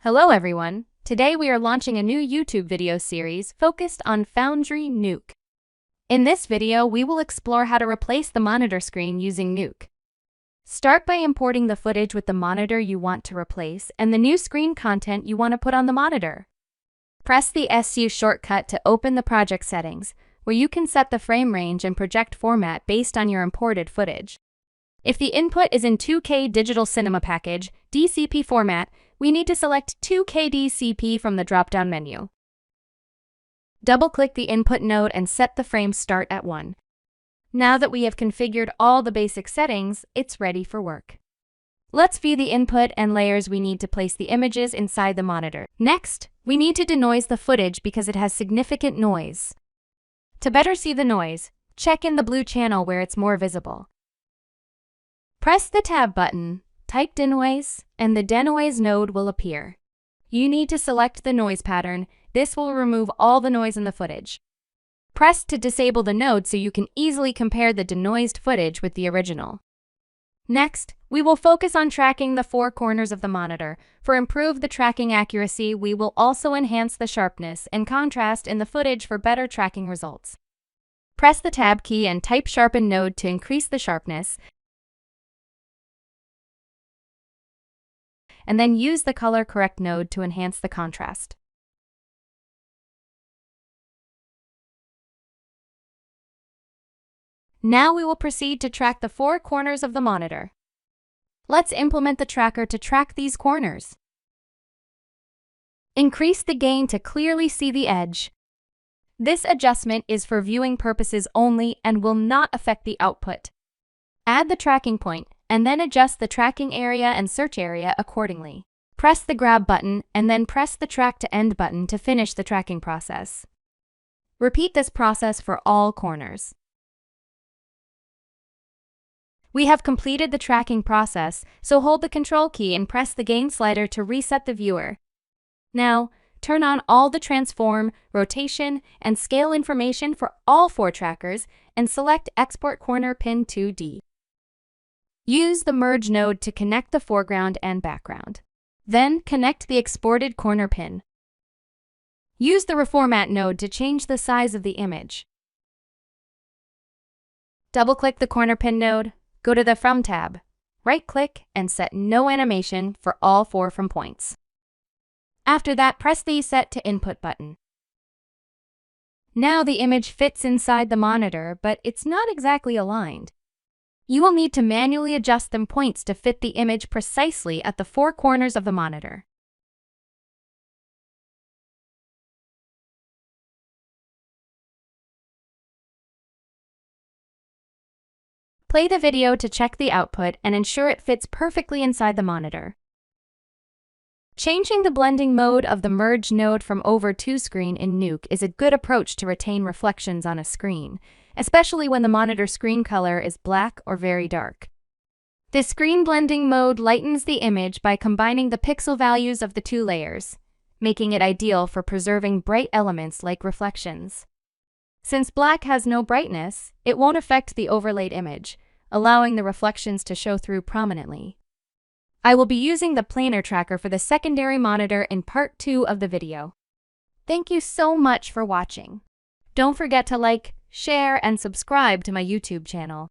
Hello everyone! Today we are launching a new YouTube video series focused on Foundry Nuke. In this video we will explore how to replace the monitor screen using Nuke. Start by importing the footage with the monitor you want to replace and the new screen content you want to put on the monitor. Press the SU shortcut to open the project settings, where you can set the frame range and project format based on your imported footage. If the input is in 2K Digital Cinema Package (DCP) format, we need to select 2K DCP from the drop-down menu. Double-click the input node and set the frame start at 1. Now that we have configured all the basic settings, it's ready for work. Let's view the input and layers we need to place the images inside the monitor. Next, we need to denoise the footage because it has significant noise. To better see the noise, check in the blue channel where it's more visible. Press the Tab button, type denoise, and the denoise node will appear. You need to select the noise pattern. This will remove all the noise in the footage. Press to disable the node so you can easily compare the denoised footage with the original. Next, we will focus on tracking the four corners of the monitor. For improved tracking accuracy, we will also enhance the sharpness and contrast in the footage for better tracking results. Press the Tab key and type Sharpen node to increase the sharpness, and then use the Color Correct node to enhance the contrast. Now we will proceed to track the four corners of the monitor. Let's implement the tracker to track these corners. Increase the gain to clearly see the edge. This adjustment is for viewing purposes only and will not affect the output. Add the tracking point, and then adjust the tracking area and search area accordingly. Press the Grab button and then press the Track to End button to finish the tracking process. Repeat this process for all corners. We have completed the tracking process, so hold the Control key and press the gain slider to reset the viewer. Now, turn on all the transform, rotation, and scale information for all four trackers and select Export Corner Pin 2D. Use the Merge node to connect the foreground and background. Then connect the exported corner pin. Use the Reformat node to change the size of the image. Double-click the corner pin node, go to the From tab, right-click, and set No Animation for all four from points. After that, press the Set to Input button. Now the image fits inside the monitor, but it's not exactly aligned. You will need to manually adjust the points to fit the image precisely at the four corners of the monitor. Play the video to check the output and ensure it fits perfectly inside the monitor. Changing the blending mode of the Merge node from over to screen in Nuke is a good approach to retain reflections on a screen, especially when the monitor screen color is black or very dark. This screen blending mode lightens the image by combining the pixel values of the two layers, making it ideal for preserving bright elements like reflections. Since black has no brightness, it won't affect the overlaid image, allowing the reflections to show through prominently. I will be using the planar tracker for the secondary monitor in part 2 of the video. Thank you so much for watching. Don't forget to like, share, and subscribe to my YouTube channel.